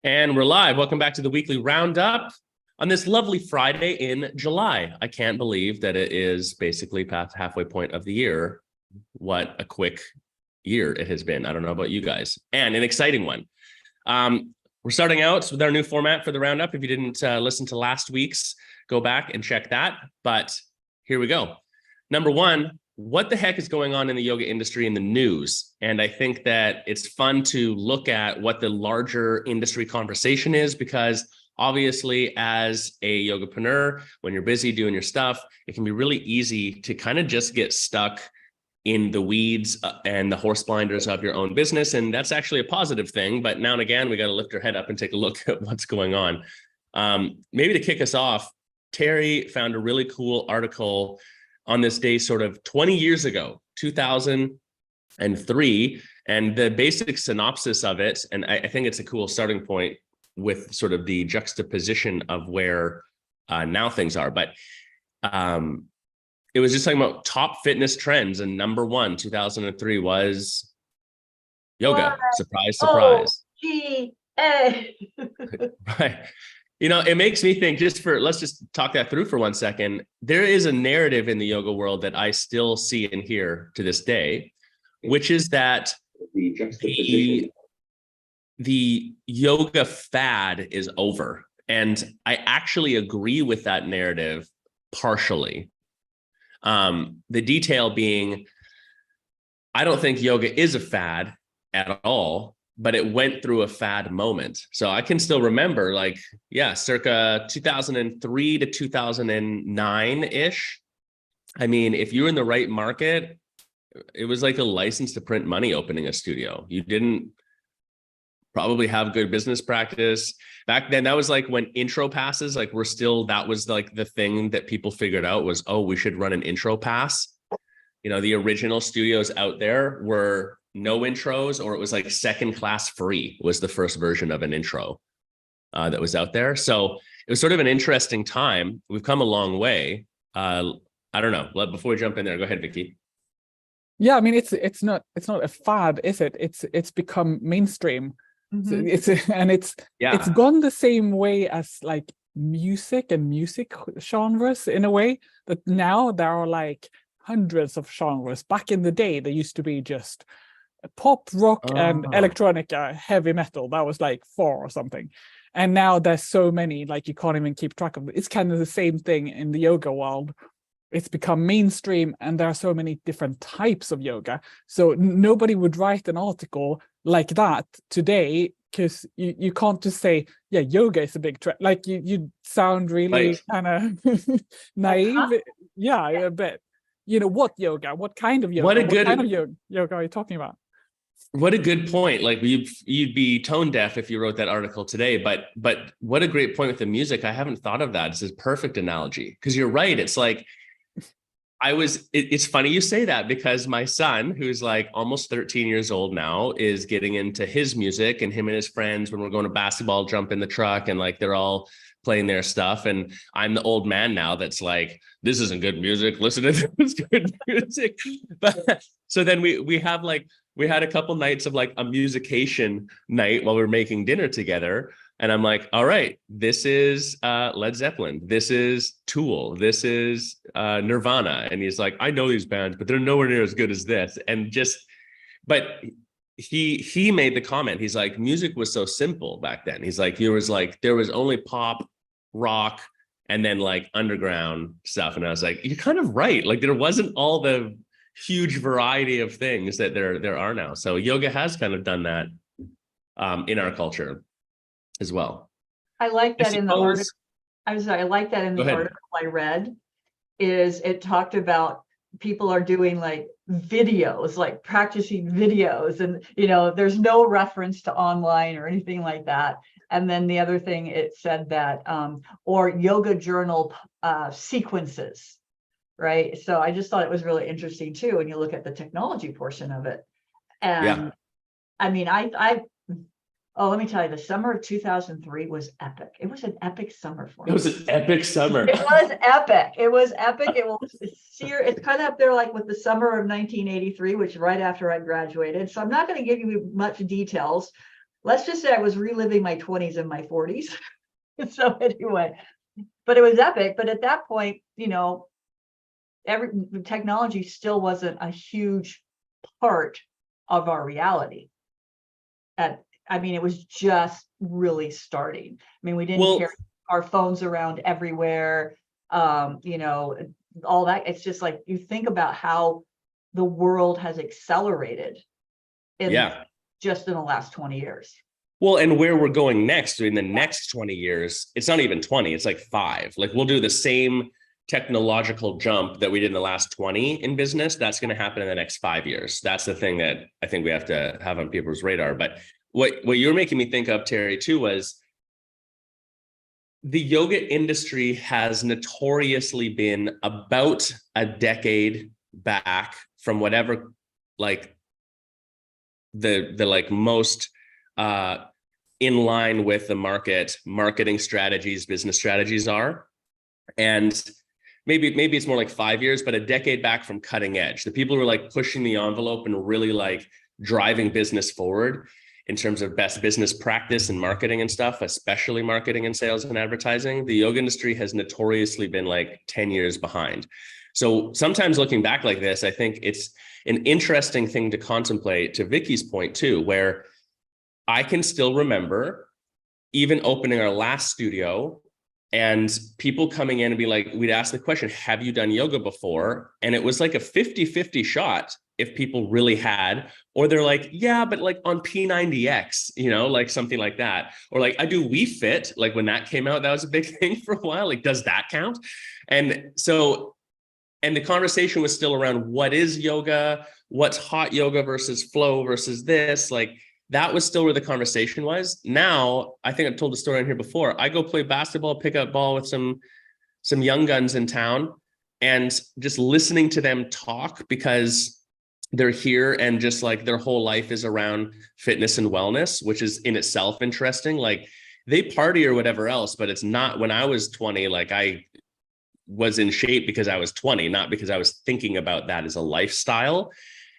And we're live. Welcome back to the weekly Roundup on this lovely Friday in July. I can't believe that it is basically past halfway point of the year. What a quick year it has been. I don't know about you guys. And an exciting one. We're starting out with our new format for the Roundup. If you didn't listen to last week's, go back and check that. But here we go. Number one, what the heck is going on in the yoga industry in the news? And I think that it's fun to look at what the larger industry conversation is, because obviously as a yogapreneur, when you're busy doing your stuff, it can be really easy to kind of just get stuck in the weeds and the horse blinders of your own business. And that's actually a positive thing. But now and again, we got to lift our head up and take a look at what's going on. Maybe to kick us off, Terry found a really cool article on this day sort of 20 years ago, 2003, and the basic synopsis of it, and I think it's a cool starting point with sort of the juxtaposition of where now things are. But it was just talking about top fitness trends, and number one, 2003 was yoga. What? Surprise, surprise. O-G-A. Right. You know, it makes me think, let's just talk that through for 1 second. There is a narrative in the yoga world that I still see and hear to this day, which is that the yoga fad is over. And I actually agree with that narrative partially. The detail being, I don't think yoga is a fad at all, but it went through a fad moment. So I can still remember, like, circa 2003 to 2009-ish. I mean, if you were in the right market, it was like a license to print money opening a studio. You didn't probably have good business practice. Back then, that was like when intro passes, that was like the thing that people figured out was, oh, we should run an intro pass. You know, the original studios out there were no intros, or it was like second class free was the first version of an intro that was out there. So it was sort of an interesting time. We've come a long way. I don't know. Before we jump in there, go ahead, Vicky. Yeah, I mean, it's not a fad, is it? It's become mainstream. Mm-hmm. So it's gone the same way as like music and music genres, in a way, that now there are like hundreds of genres. Back in the day, there used to be just pop, rock, and electronic, heavy metal. That was like 4 or something. And now there's so many, like you can't even keep track of it. It's kind of the same thing in the yoga world. It's become mainstream, and there are so many different types of yoga. So nobody would write an article like that today, because you can't just say, yeah, yoga is a big trend. Like you sound really kind of naive. Yeah, a bit. You know, what yoga? What kind of yoga? What kind of yoga are you talking about? What a good point. Like you'd be tone deaf if you wrote that article today, but what a great point with the music. I haven't thought of that. It's a perfect analogy, because you're right. It's like, it's funny you say that, because my son, who's like almost 13 years old now, is getting into his music, and him and his friends, when we're going to basketball, jump in the truck and like they're all playing their stuff. And I'm the old man now that's like, this isn't good music. Listen to this good music. But so then we had a couple nights of like a musication night while we were making dinner together. And I'm like, all right, this is Led Zeppelin. This is Tool. This is Nirvana. And he's like, I know these bands, but they're nowhere near as good as this. But he made the comment. He's like, music was so simple back then. He's like, there was only pop, rock, and then like underground stuff. And I was like, you're kind of right. Like there wasn't all the huge variety of things that there are now. So yoga has kind of done that in our culture as well. I like that in the article. I like that in the article I read, is it talked about people are doing like videos, like practicing videos, and you know, there's no reference to online or anything like that. And then the other thing, it said that or yoga journal sequences, right? So I just thought it was really interesting too when you look at the technology portion of it. And I mean, let me tell you, the summer of 2003 was epic. It was an epic summer for me. It was an epic summer. It was epic. It was epic. It's kind of up there like with the summer of 1983, which is right after I graduated. So I'm not going to give you much details, let's just say I was reliving my 20s and my 40s. So anyway, but it was epic. But at that point, you know, technology still wasn't a huge part of our reality. I mean, it was just really starting. I mean, we didn't carry our phones around everywhere. You know, all that. It's just like, you think about how the world has accelerated just in the last 20 years. Well, and where we're going next in the next 20 years, it's not even 20, it's like 5. Like, we'll do the same technological jump that we did in the last 20 in business. That's going to happen in the next 5 years. That's the thing that I think we have to have on people's radar. But what you're making me think of, Terry, too, was the yoga industry has notoriously been about a decade back from whatever, like, the like most in line with the marketing strategies, business strategies are. And maybe it's more like 5 years, but a decade back from cutting edge. The people who are like pushing the envelope and really like driving business forward in terms of best business practice and marketing and stuff, especially marketing and sales and advertising. The yoga industry has notoriously been like 10 years behind. So sometimes looking back like this, I think it's an interesting thing to contemplate, to Vicky's point too, where I can still remember even opening our last studio and people coming in and be like, we'd ask the question, have you done yoga before? And it was like a 50-50 shot if people really had, or they're like, yeah, but like on P90X, you know, like something like that. Or like, I do We Fit, like when that came out, that was a big thing for a while. Like, does that count? And so, and the conversation was still around what is yoga, what's hot yoga versus flow versus this, like, that was still where the conversation was. Now, I think I've told the story on here before. I go play basketball, pick up ball with some young guns in town, and just listening to them talk because they're here and just like their whole life is around fitness and wellness, which is in itself interesting. Like, they party or whatever else, but it's not. When I was 20, like, I was in shape because I was 20, not because I was thinking about that as a lifestyle.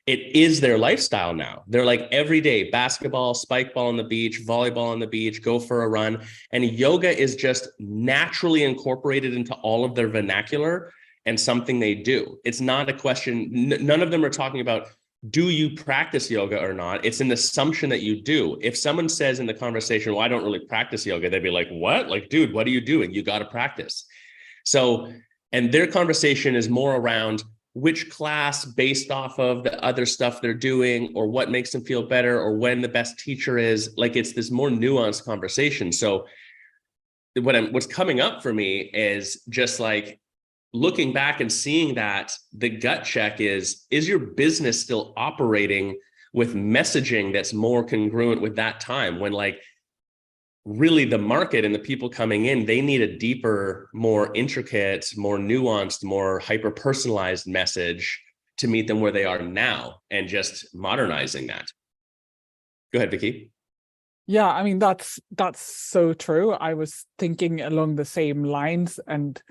It is their lifestyle now. They're like every day, basketball, spike ball on the beach, volleyball on the beach, go for a run. And yoga is just naturally incorporated into all of their vernacular and something they do. It's not a question. None of them are talking about, do you practice yoga or not? It's an assumption that you do. If someone says in the conversation, well, I don't really practice yoga, they'd be like, what? Like, dude, what are you doing? You got to practice. So, and their conversation is more around which class based off of the other stuff they're doing, or what makes them feel better, or when the best teacher is. Like, it's this more nuanced conversation. So what's coming up for me is just like looking back and seeing that the gut check is your business still operating with messaging that's more congruent with that time, when like really the market and the people coming in, they need a deeper, more intricate, more nuanced, more hyper-personalized message to meet them where they are now, and just modernizing that. Go ahead, Vicky. Yeah, I mean, that's so true. I was thinking along the same lines, and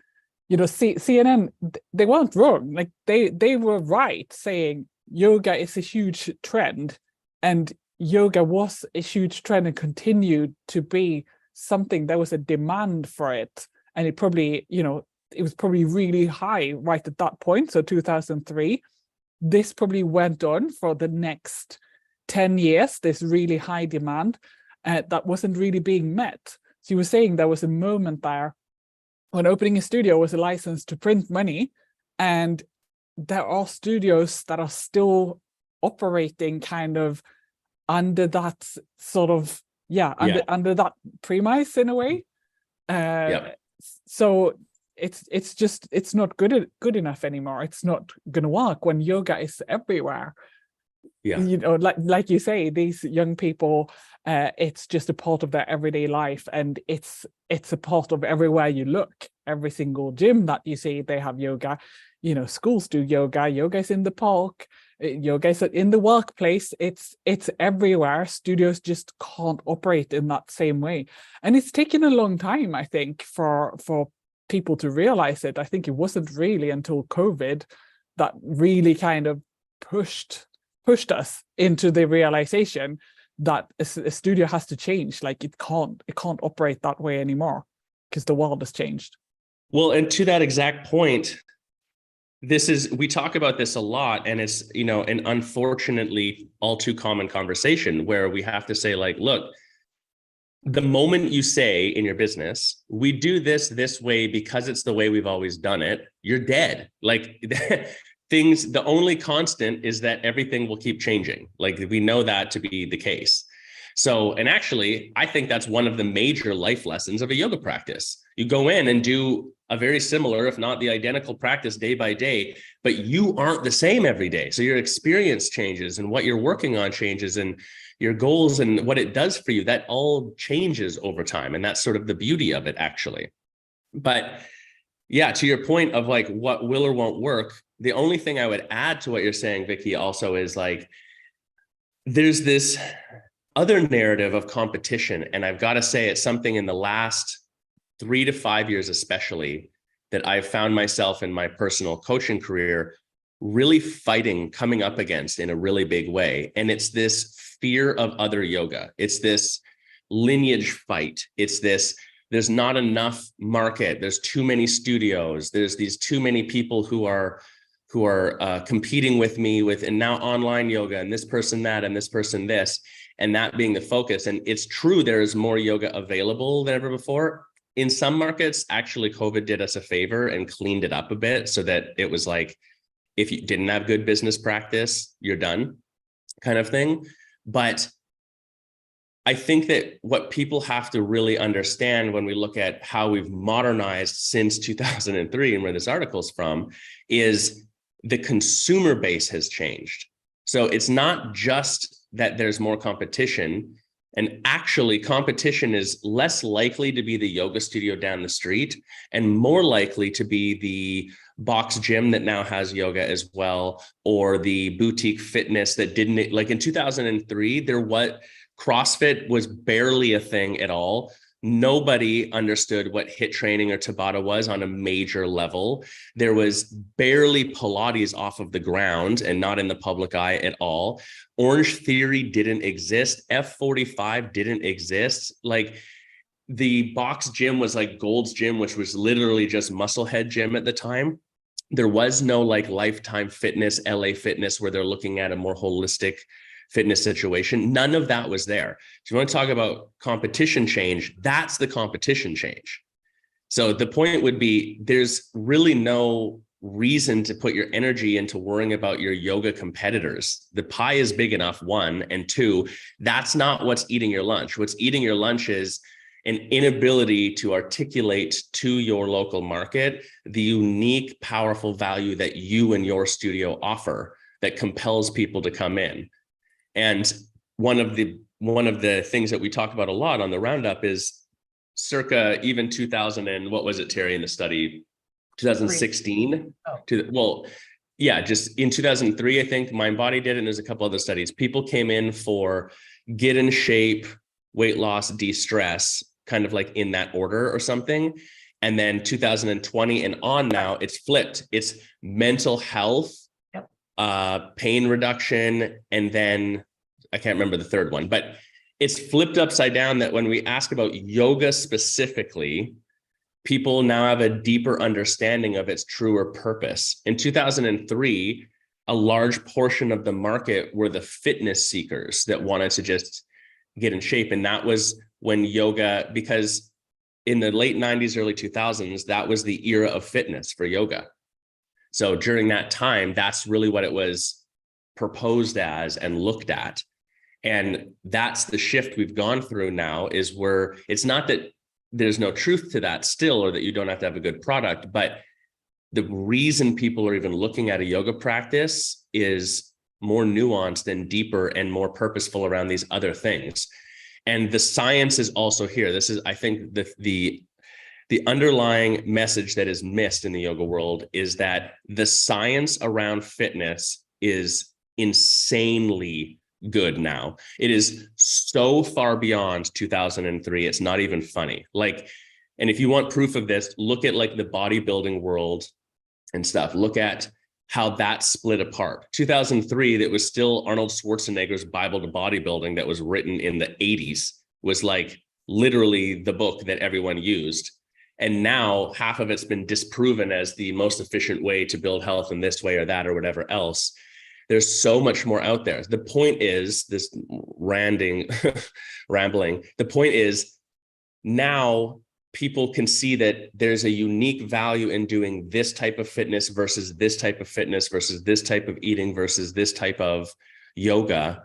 you know, CNN, they weren't wrong. Like, they were right saying yoga is a huge trend, and yoga was a huge trend and continued to be something. There was a demand for it, and it probably, you know, it was probably really high right at that point. So 2003, this probably went on for the next 10 years, this really high demand that wasn't really being met. So you were saying there was a moment there when opening a studio was a license to print money, and there are studios that are still operating kind of under that sort of under that premise in a way. So it's not good enough anymore. It's not gonna work when yoga is everywhere. You know, like you say, these young people, it's just a part of their everyday life, and it's a part of everywhere you look. Every single gym that you see, they have yoga. You know, schools do yoga. Yoga is in the park. Yoga is in the workplace. It's everywhere. Studios just can't operate in that same way, and it's taken a long time, I think, for people to realize it. I think it wasn't really until COVID that really kind of pushed us into the realization that a studio has to change. Like it can't operate that way anymore because the world has changed. Well, and to that exact point, we talk about this a lot, and it's, an unfortunately all too common conversation where we have to say, like, look, the moment you say in your business, we do this way because it's the way we've always done it, you're dead. Like the only constant is that everything will keep changing. Like we know that to be the case. So, and actually, I think that's one of the major life lessons of a yoga practice. You go in and do a very similar, if not the identical practice day by day, but you aren't the same every day. So your experience changes and what you're working on changes and your goals and what it does for you, that all changes over time. And that's sort of the beauty of it, actually. But yeah, to your point of like what will or won't work, the only thing I would add to what you're saying, Vicky, also is like, there's this other narrative of competition. And I've got to say, it's something in the last 3 to 5 years, especially, that I've found myself in my personal coaching career really coming up against in a really big way. And it's this fear of other yoga. It's this lineage fight. It's this, there's not enough market. There's too many studios. There's these too many people who are competing with me and now online yoga and this person that and this person this, and that being the focus. And it's true, there is more yoga available than ever before. In some markets, actually, COVID did us a favor and cleaned it up a bit so that it was like, if you didn't have good business practice, you're done, kind of thing. But I think that what people have to really understand when we look at how we've modernized since 2003 and where this article's from is the consumer base has changed. So it's not just that there's more competition, and actually competition is less likely to be the yoga studio down the street and more likely to be the box gym that now has yoga as well, or the boutique fitness that didn't, like in 2003, CrossFit was barely a thing at all. Nobody understood what HIIT training or Tabata was on a major level. There was barely Pilates off of the ground and not in the public eye at all. Orange Theory didn't exist. F45 didn't exist. Like the box gym was like Gold's Gym, which was literally just Musclehead Gym at the time. There was no like Lifetime Fitness, LA Fitness, where they're looking at a more holistic fitness situation. None of that was there. So you want to talk about competition change, that's the competition change. So the point would be, there's really no reason to put your energy into worrying about your yoga competitors. The pie is big enough, one, and two, that's not what's eating your lunch. What's eating your lunch is an inability to articulate to your local market the unique, powerful value that you and your studio offer that compels people to come in. And one of the things that we talk about a lot on the Roundup is circa even 2000 and what was it, Terry, in the study, 2016? Oh. Just in 2003, I think Mind Body did it, and there's a couple other studies. People came in for get in shape, weight loss, de-stress, kind of like in that order or something. And then 2020 and on now, it's flipped. It's mental health, pain reduction, and then I can't remember the third one, but it's flipped upside down that when we ask about yoga specifically, people now have a deeper understanding of its truer purpose. In 2003, a large portion of the market were the fitness seekers that wanted to just get in shape. And that was when yoga, because in the late 90s, early 2000s, that was the era of fitness for yoga. So during that time, that's really what it was proposed as and looked at. And that's the shift we've gone through now, is where it's not that there's no truth to that still, or that you don't have to have a good product, but the reason people are even looking at a yoga practice is more nuanced and deeper and more purposeful around these other things. And the science is also here. This is, I think, the underlying message that is missed in the yoga world is that the science around fitness is insanely good now. It is so far beyond 2003. It's not even funny. Like, and if you want proof of this, look at like the bodybuilding world and stuff. Look at how that split apart. 2003, that was still Arnold Schwarzenegger's Bible to Bodybuilding that was written in the 80s, was like literally the book that everyone used. And now half of it's been disproven as the most efficient way to build health in this way or that or whatever else. There's so much more out there. The point is, this rambling, the point is now people can see that there's a unique value in doing this type of fitness versus this type of fitness versus this type of eating versus this type of yoga.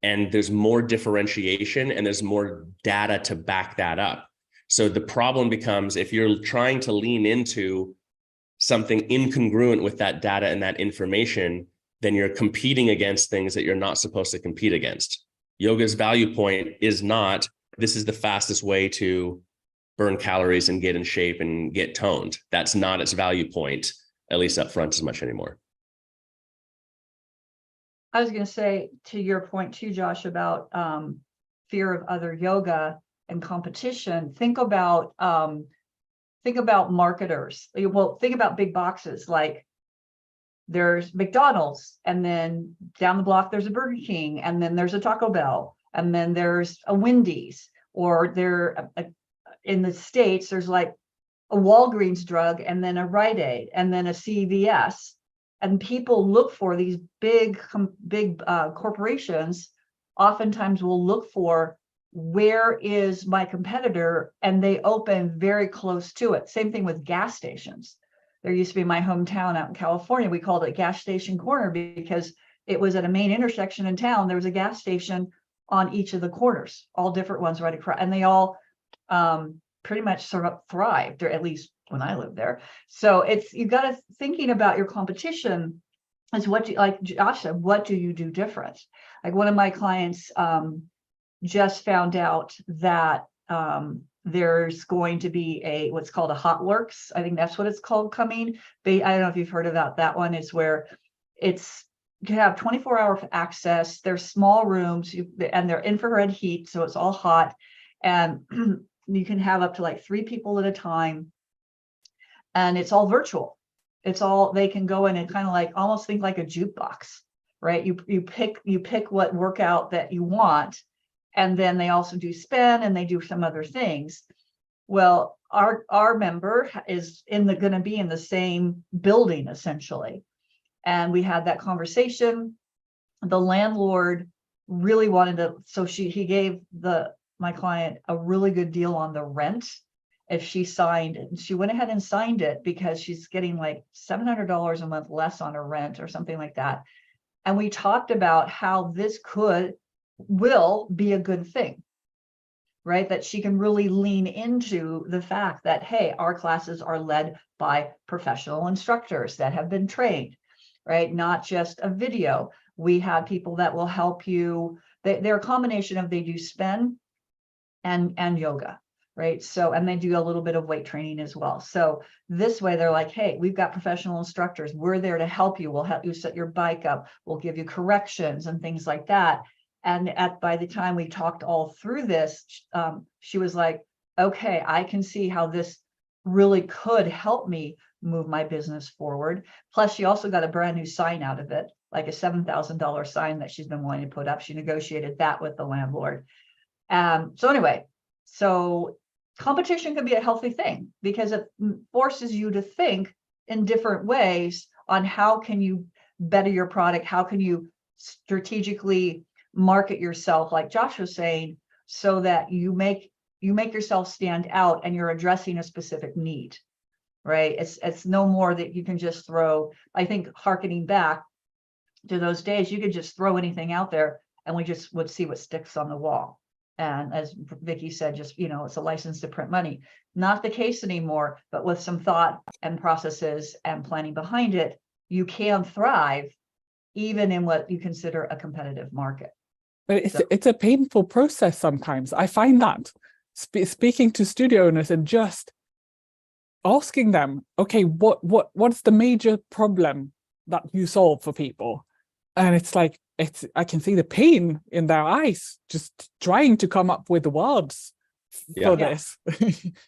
And there's more differentiation and there's more data to back that up. So the problem becomes, if you're trying to lean into something incongruent with that data and that information, then you're competing against things that you're not supposed to compete against. Yoga's value point is not, this is the fastest way to burn calories and get in shape and get toned. That's not its value point, at least up front, as much anymore. I was going to say, to your point too, Josh, about fear of other yoga and competition. Think about marketers. Well, think about big boxes. Like, there's McDonald's, and then down the block there's a Burger King, and then there's a Taco Bell, and then there's a Wendy's, or in the States there's like a Walgreens drug, and then a Rite Aid, and then a CVS. And people look for these big corporations. Oftentimes will look for, where is my competitor, and they open very close to it. Same thing with gas stations. There used to be my hometown out in California. We called it Gas Station Corner because it was at a main intersection in town. There was a gas station on each of the corners, all different ones right across, and they all pretty much sort of thrived, or at least when I lived there. So you got to thinking about your competition is, like Josh said, what do you do different? Like, one of my clients just found out that there's going to be what's called a Hot Works. I think that's what it's called, coming. I don't know if you've heard about that one. It's where you can have 24-hour access. There's small rooms, and they're infrared heat, so it's all hot, and you can have up to like 3 people at a time, and it's all virtual. They can go in and kind of like almost think like a jukebox, right? You pick what workout that you want. And then they also do spin, and they do some other things. Well, our member is going to be in the same building essentially. And we had that conversation. The landlord really wanted to, so he gave my client a really good deal on the rent if she signed it. And she went ahead and signed it because she's getting like $700 a month less on her rent or something like that. And we talked about how this will be a good thing, right? That she can really lean into the fact that, hey, our classes are led by professional instructors that have been trained, right? Not just a video. We have people that will help you. They're a combination of, they do spin and yoga, right? So, and they do a little bit of weight training as well. So this way they're like, hey, we've got professional instructors. We're there to help you. We'll help you set your bike up. We'll give you corrections and things like that. And by the time we talked all through this, she was like, okay, I can see how this really could help me move my business forward. Plus, she also got a brand new sign out of it, like a $7,000 sign that she's been wanting to put up. She negotiated that with the landlord. So anyway, competition can be a healthy thing because it forces you to think in different ways on how can you better your product, how can you strategically market yourself, like Josh was saying, so that you make yourself stand out and you're addressing a specific need, right? It's no more that you can just throw. I think harkening back to those days, you could just throw anything out there and we just would see what sticks on the wall. And as Vicki said, just, it's a license to print money. Not the case anymore, but with some thought and processes and planning behind it, you can thrive even in what you consider a competitive market. But it's a painful process sometimes. I find that speaking to studio owners and just asking them, okay, what's the major problem that you solve for people? And it's like, I can see the pain in their eyes, just trying to come up with the words for this.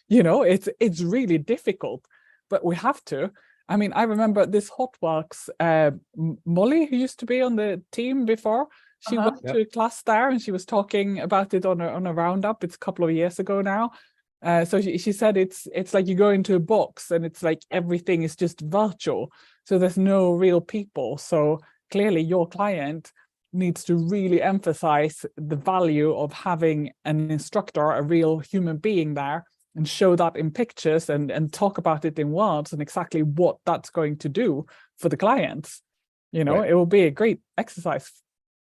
It's really difficult, but we have to. I mean, I remember this Hotworks, Molly, who used to be on the team before, she went to a class there and she was talking about it on a Roundup. It's a couple of years ago now. So she said it's like you go into a box and it's like everything is just virtual. So there's no real people. So clearly your client needs to really emphasize the value of having an instructor, a real human being there, and show that in pictures and talk about it in words and exactly what that's going to do for the clients. You know, It will be a great exercise.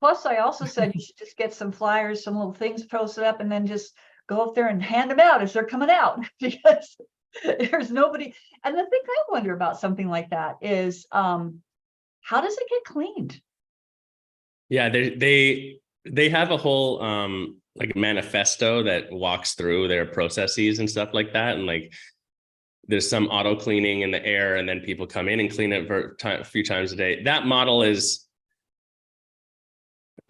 Plus, I also said you should just get some flyers, some little things posted up, and then just go up there and hand them out as they're coming out, because there's nobody. And the thing I wonder about something like that is, how does it get cleaned? Yeah, they have a whole like manifesto that walks through their processes and stuff like that, and like there's some auto cleaning in the air, and then people come in and clean it a few times a day. That model is,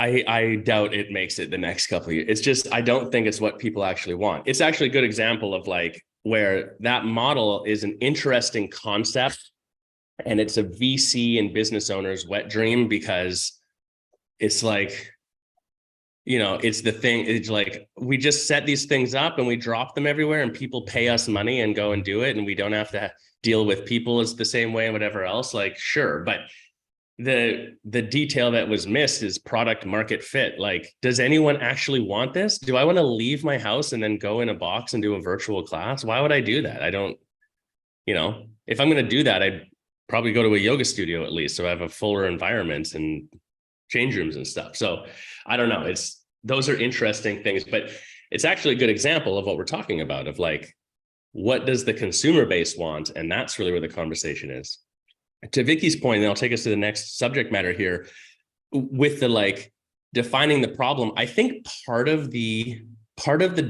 I doubt it makes it the next couple of years. It's just, I don't think it's what people actually want. It's actually a good example of like where that model is an interesting concept, and it's a VC and business owner's wet dream, because it's like, you know, it's the thing. It's like, we just set these things up and we drop them everywhere and people pay us money and go and do it. And we don't have to deal with people as the same way and whatever else. Like, sure. But the detail that was missed is product market fit. Like, does anyone actually want this? Do I want to leave my house and then go in a box and do a virtual class? Why would I do that? I don't, you know, if I'm going to do that, I'd probably go to a yoga studio at least, so I have a fuller environment and change rooms and stuff. So I don't know. Those are interesting things, but it's actually a good example of what we're talking about, of like, what does the consumer base want? And that's really where the conversation is. To Vicky's point, and I'll take us to the next subject matter here, with the like defining the problem. I think part of the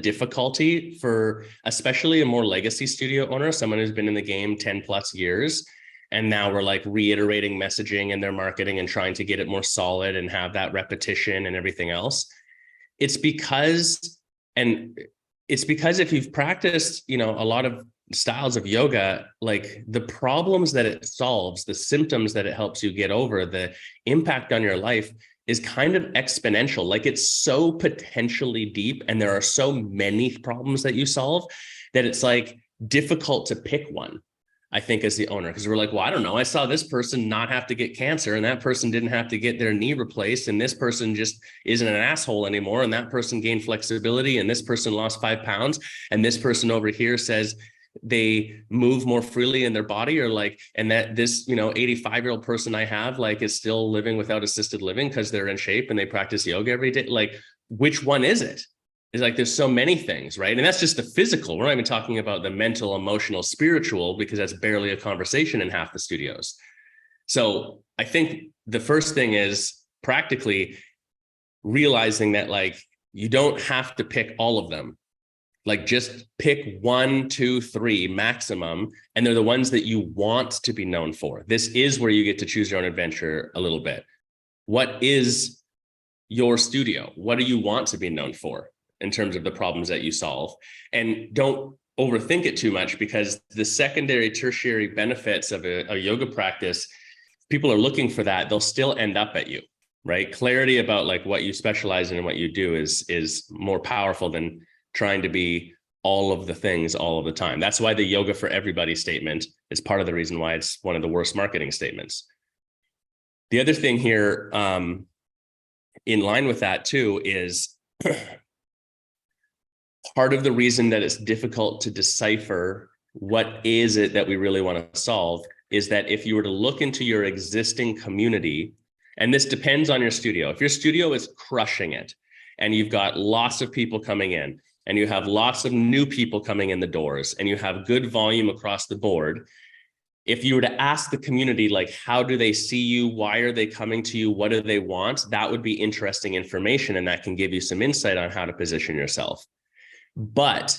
difficulty for especially a more legacy studio owner, someone who's been in the game 10 plus years, and now we're like reiterating messaging in their marketing and trying to get it more solid and have that repetition and everything else. It's because if you've practiced, you know, a lot of styles of yoga, like the problems that it solves, the symptoms that it helps you get over, the impact on your life is kind of exponential. Like, it's so potentially deep, and there are so many problems that you solve that it's like difficult to pick one, I think, as the owner, because we're like, well, I don't know. I saw this person not have to get cancer, and that person didn't have to get their knee replaced, and this person just isn't an asshole anymore, and that person gained flexibility, and this person lost 5 pounds, and this person over here says they move more freely in their body, or like, and that this, you know, 85-year-old person I have, like, is still living without assisted living because they're in shape and they practice yoga every day. Like, which one is it? It's like, there's so many things, right? And that's just the physical. We're not even talking about the mental, emotional, spiritual, because that's barely a conversation in half the studios. So I think the first thing is practically realizing that, like, you don't have to pick all of them. Like, just pick 1, 2, 3 maximum, and they're the ones that you want to be known for. This is where you get to choose your own adventure a little bit. What is your studio? What do you want to be known for in terms of the problems that you solve? And don't overthink it too much, because the secondary, tertiary benefits of a yoga practice, if people are looking for that, they'll still end up at you, right? Clarity about like what you specialize in and what you do is more powerful than trying to be all of the things all of the time. That's why the yoga for everybody statement is part of the reason why it's one of the worst marketing statements. The other thing here, in line with that too, is part of the reason that it's difficult to decipher what is it that we really want to solve is that if you were to look into your existing community, and this depends on your studio, if your studio is crushing it and you've got lots of people coming in, and you have lots of new people coming in the doors, and you have good volume across the board, if you were to ask the community, like, how do they see you? Why are they coming to you? What do they want? That would be interesting information, and that can give you some insight on how to position yourself. But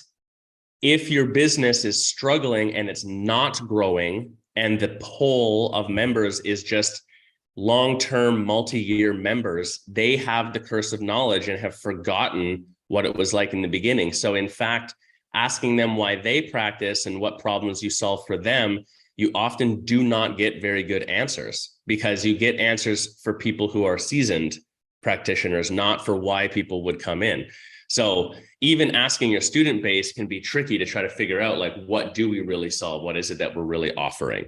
if your business is struggling and it's not growing, and the pool of members is just long-term, multi-year members, they have the curse of knowledge and have forgotten what it was like in the beginning. So in fact, asking them why they practice and what problems you solve for them you often do not get very good answers, because you get answers for people who are seasoned practitioners, not for why people would come in. So even asking your student base can be tricky to try to figure out, like, what do we really solve? What is it that we're really offering?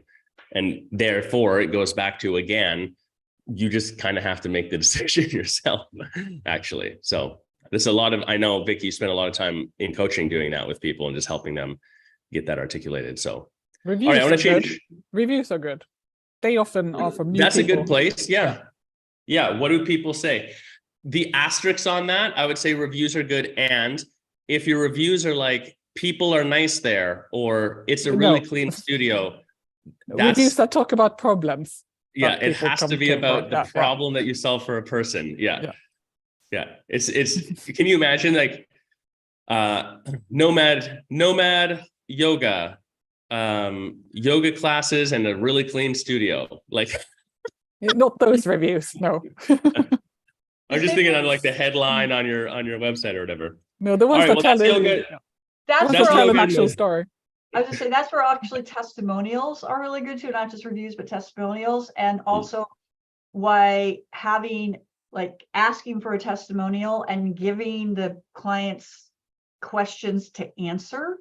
And therefore it goes back to, again, you just kind of have to make the decision yourself, actually. So there's a lot of, I know, Vicky, you spent a lot of time in coaching doing that with people and just helping them get that articulated. So reviews, all right, I want to change. Reviews are good. They often are from new That's people. a good place. Yeah. What do people say? The asterisks on that, I would say reviews are good. And if your reviews are like, people are nice there, or it's a really clean studio, reviews that talk about problems. Yeah, it has to be about the problem that you solve for a person. Yeah. It's can you imagine, like, nomad yoga, yoga classes and a really clean studio, like not those reviews, no. I'm just thinking on like the headline on your website or whatever. No, the ones that tell an actual story. I was just saying, that's where actually testimonials are really good too, not just reviews, but testimonials. And also why having, like, asking for a testimonial and giving the clients questions to answer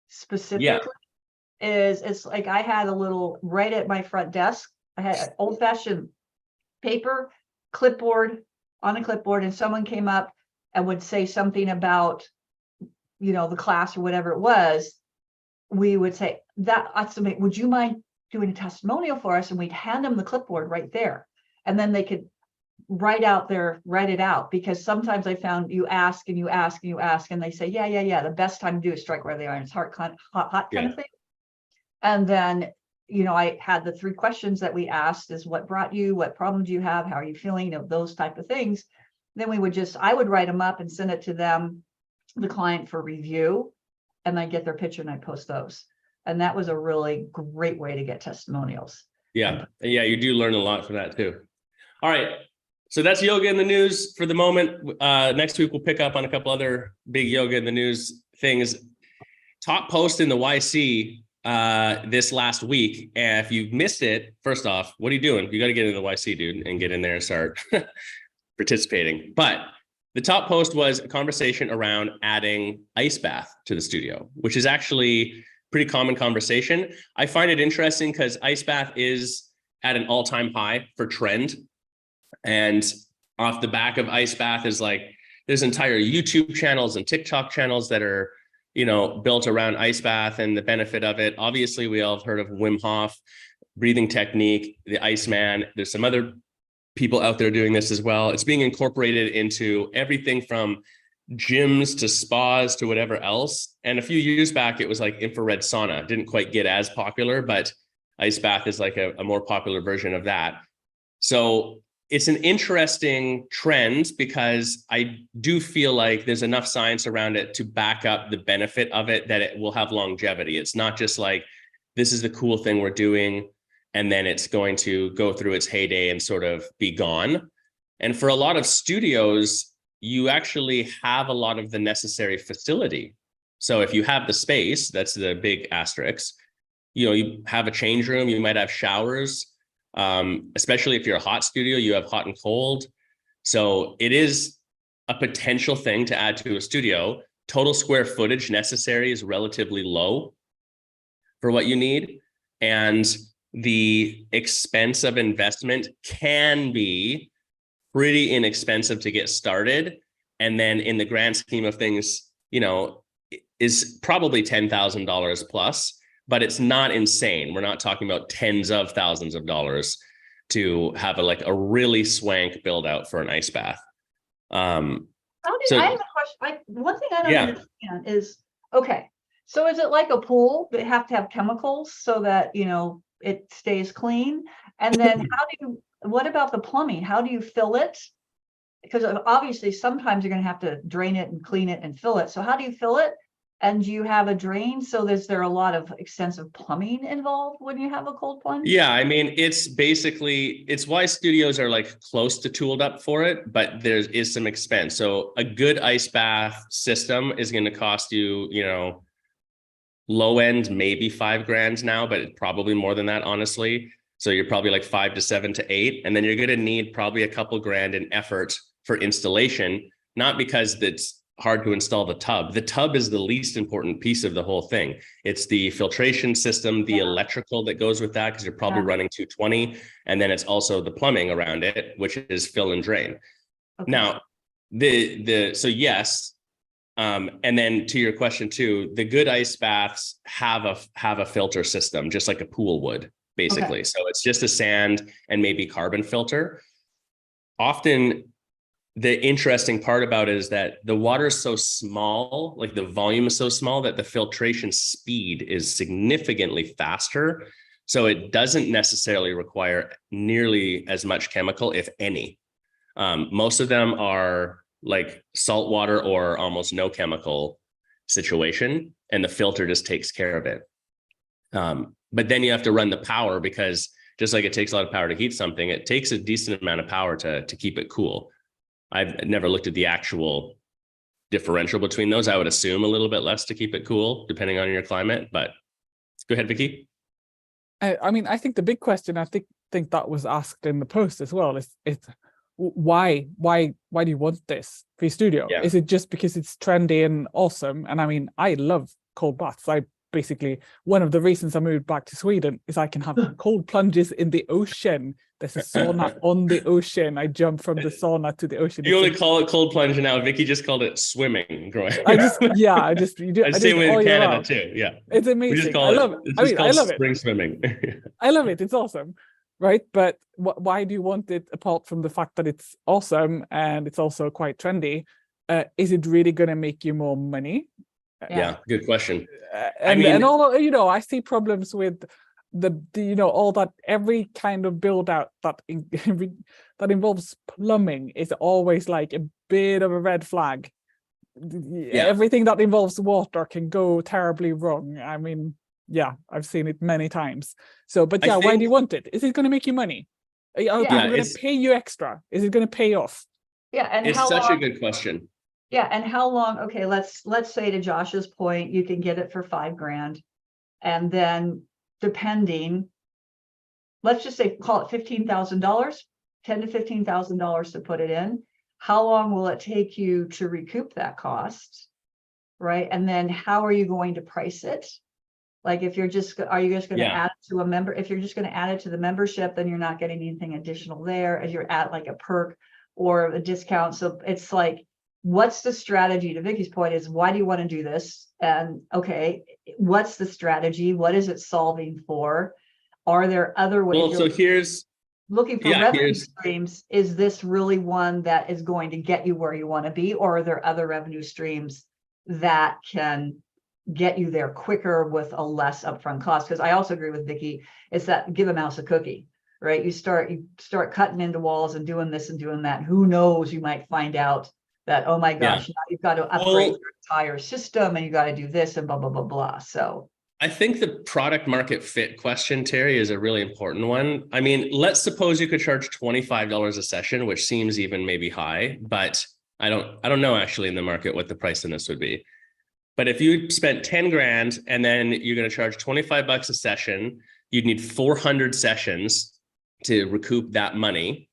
specifically is, it's like, I had a little right at my front desk, I had an old-fashioned paper clipboard on a clipboard, and someone came up and would say something about, the class or whatever it was. We would say, that's amazing. Would you mind doing a testimonial for us? And we'd hand them the clipboard right there. And then they could write it out, because sometimes I found you ask and you ask and you ask, and they say, yeah. The best time to do is strike where they are. And it's hot kind of thing. And then, I had the 3 questions that we asked is, what brought you, what problem do you have? How are you feeling? Those type of things. Then I would write them up and send it to them, the client, for review. And I get their picture and I post those. And that was a really great way to get testimonials. Yeah, you do learn a lot from that too. All right, so that's yoga in the news for the moment. Next week, we'll pick up on a couple other big yoga in the news things. Top post in the YC this last week. And if you've missed it, first off, what are you doing? You got to get into the YC, dude, and get in there and start participating. But the top post was a conversation around adding ice bath to the studio, which is actually pretty common conversation. I find it interesting because ice bath is at an all-time high for trend. And off the back of ice bath is like, there's entire YouTube channels and TikTok channels that are, built around ice bath and the benefit of it. Obviously, we all have heard of Wim Hof breathing technique, the Iceman. There's some other people out there doing this as well. It's being incorporated into everything from gyms to spas to whatever else. And a few years back, it was like infrared sauna. Didn't quite get as popular, but ice bath is like a more popular version of that. So it's an interesting trend, because I do feel like there's enough science around it to back up the benefit of it, that it will have longevity. It's not just like, this is the cool thing we're doing, and then it's going to go through its heyday and sort of be gone. And for a lot of studios, you actually have a lot of the necessary facility. So if you have the space, that's the big asterisk, you have a change room, you might have showers, especially if you're a hot studio, you have hot and cold. So it is a potential thing to add to a studio. Total square footage necessary is relatively low for what you need. And the expense of investment can be pretty inexpensive to get started. And then in the grand scheme of things, is probably $10,000 plus, but it's not insane. We're not talking about tens of thousands of dollars to have a really swank build out for an ice bath. I have a question. One thing I don't understand is, okay, so is it like a pool that have to have chemicals so that, it stays clean? And then what about the plumbing? How do you fill it? Because obviously sometimes you're going to have to drain it and clean it and fill it. So how do you fill it? And do you have a drain? So is there a lot of extensive plumbing involved when you have a cold plunge? Yeah, I mean, it's why studios are like close to tooled up for it, but there is some expense. So a good ice bath system is going to cost you, low end, maybe $5,000 now, but probably more than that, honestly. So you're probably like 5 to 7 to 8. And then you're going to need probably a couple grand in effort for installation, not because it's hard to install the tub. The tub is the least important piece of the whole thing. It's the filtration system, the electrical that goes with that, because you're probably running 220. And then it's also the plumbing around it, which is fill and drain. Okay. Now, so yes. And then to your question too, the good ice baths have a filter system, just like a pool would, basically. Okay. So it's just a sand and maybe carbon filter. Often the interesting part about it is that the water is so small, like the volume is so small, that the filtration speed is significantly faster. So it doesn't necessarily require nearly as much chemical, if any. Most of them are like salt water or almost no chemical situation, and the filter just takes care of it. But then you have to run the power, because just like it takes a lot of power to heat something, it takes a decent amount of power to keep it cool. I've never looked at the actual differential between those. I would assume a little bit less to keep it cool, depending on your climate. But go ahead, Vicky. I mean, I think the big question, I think that was asked in the post as well, is why do you want this for your studio? Yeah. Is it just because it's trendy and awesome? And I mean, I love cold baths. Basically, one of the reasons I moved back to Sweden is I can have cold plunges in the ocean. There's a sauna on the ocean. I jump from the sauna to the ocean. You only call it cold plunge now. Vicky just called it swimming. Growing. I say with Canada too. Yeah, it's amazing. I love it. I love it. Spring swimming. I love it. It's awesome, right? But why do you want it? Apart from the fact that it's awesome and it's also quite trendy, is it really going to make you more money? Yeah, good question. And all, I see problems with the all that, every kind of build out that involves plumbing is always like a bit of a red flag. Yeah. Everything that involves water can go terribly wrong. I mean, yeah, I've seen it many times. So, but yeah, why do you want it? Is it going to make you money? Are people going to pay you extra? Is it going to pay off? Yeah, and it's such a good question. Yeah, and how long? Okay, let's say, to Josh's point, you can get it for $5,000, and then depending, let's just say, call it $15,000, $10,000 to $15,000 to put it in. How long will it take you to recoup that cost, right? And then how are you going to price it? Like, if you're just, are you just going to add it to a member? If you're just going to add it to the membership, then you're not getting anything additional there, as you're at like a perk or a discount. So it's like, what's the strategy? To Vicky's point is, why do you want to do this? And okay, what's the strategy? What is it solving for? Are there other ways? Well, so here's looking for revenue streams. Is this really one that is going to get you where you want to be? Or are there other revenue streams that can get you there quicker with a less upfront cost? Because I also agree with Vicky, it's that give a mouse a cookie, right? You start cutting into walls and doing this and doing that. Who knows, you might find out that, oh my gosh, now you've got to upgrade your entire system and you got to do this and blah, blah, blah, blah. So I think the product market fit question, Terry, is a really important one. I mean, let's suppose you could charge $25 a session, which seems even maybe high, but I don't know actually in the market what the price in this would be. But if you spent 10 grand and then you're going to charge $25 a session, you'd need 400 sessions to recoup that money.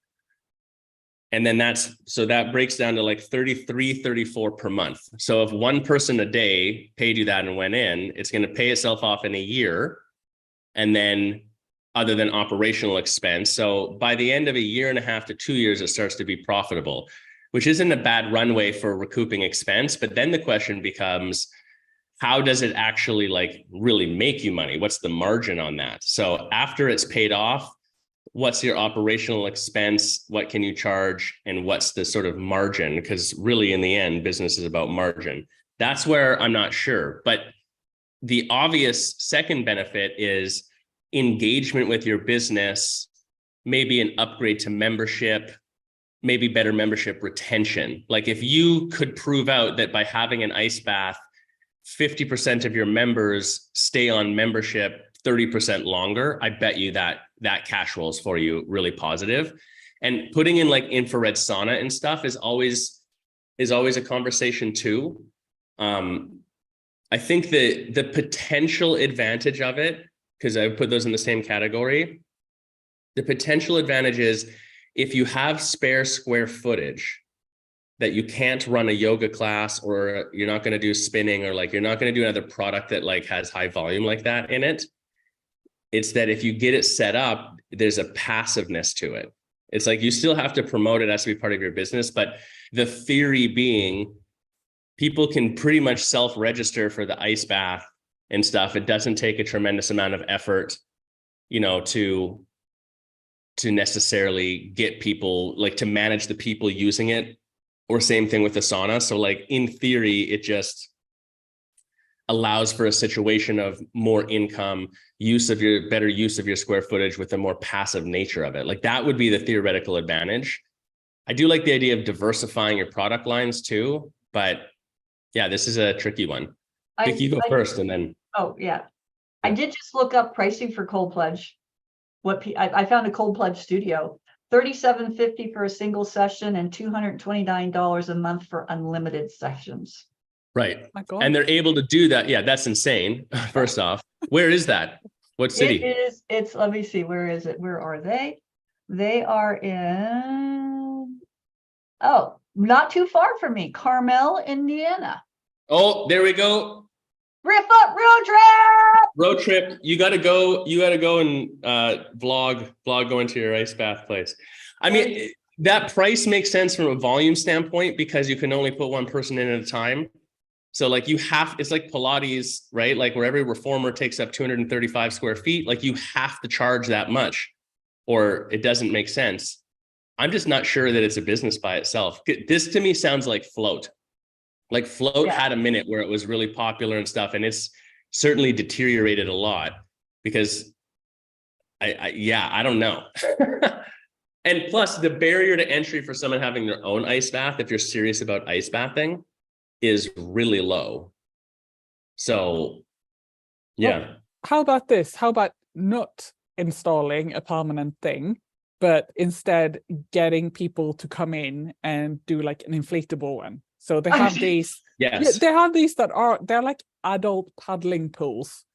And then that breaks down to like 33, 34 per month. So if one person a day paid you that and went in, it's going to pay itself off in a year. And then other than operational expense. So by the end of a year and a half to 2 years, it starts to be profitable, which isn't a bad runway for recouping expense. But then the question becomes, how does it actually like really make you money? What's the margin on that? So after it's paid off, what's your operational expense? What can you charge? And what's the sort of margin? Because really in the end, business is about margin. That's where I'm not sure. But the obvious second benefit is engagement with your business, maybe an upgrade to membership, maybe better membership retention. Like if you could prove out that by having an ice bath, 50% of your members stay on membership 30% longer, I bet you that cash rolls for you really positive. And putting in like infrared sauna and stuff is always a conversation too. I think the potential advantage of it, because I put those in the same category, the potential advantage is if you have spare square footage that you can't run a yoga class, or you're not going to do spinning, or like you're not going to do another product that like has high volume like that in it. It's that if you get it set up, there's a passiveness to it. It's like you still have to promote it as to be part of your business, but the theory being people can pretty much self-register for the ice bath and stuff. It doesn't take a tremendous amount of effort, you know, to necessarily get people, like to manage the people using it, or same thing with the sauna. So like in theory, it just allows for a situation of more income, better use of your square footage with a more passive nature of it. Like that would be the theoretical advantage. I do like the idea of diversifying your product lines too, but yeah, this is a tricky one. Vic, you go first and then. Oh yeah. I did just look up pricing for Cold Plunge. I found a Cold Plunge studio, $37.50 for a single session and $229 a month for unlimited sessions. Right. And they're able to do that. Yeah, that's insane. First off, where is that? What city? It's, let me see, where is it? Where are they? They are in, oh, not too far from me, Carmel, Indiana. Oh, there we go. Riff up road trip. Road trip. You got to go and vlog going to your ice bath place. I mean, that price makes sense from a volume standpoint because you can only put one person in at a time. So like it's like Pilates, right? Like where every reformer takes up 235 square feet, like you have to charge that much or it doesn't make sense. I'm just not sure that it's a business by itself. This to me sounds like Float. Like Float had a minute where it was really popular and stuff, and it's certainly deteriorated a lot because I don't know. And plus the barrier to entry for someone having their own ice bath, if you're serious about ice bathing, is really low. So yeah. Well, how about this? How about not installing a permanent thing, but instead getting people to come in and do like an inflatable one? So they have these, they have these they're like adult paddling pools,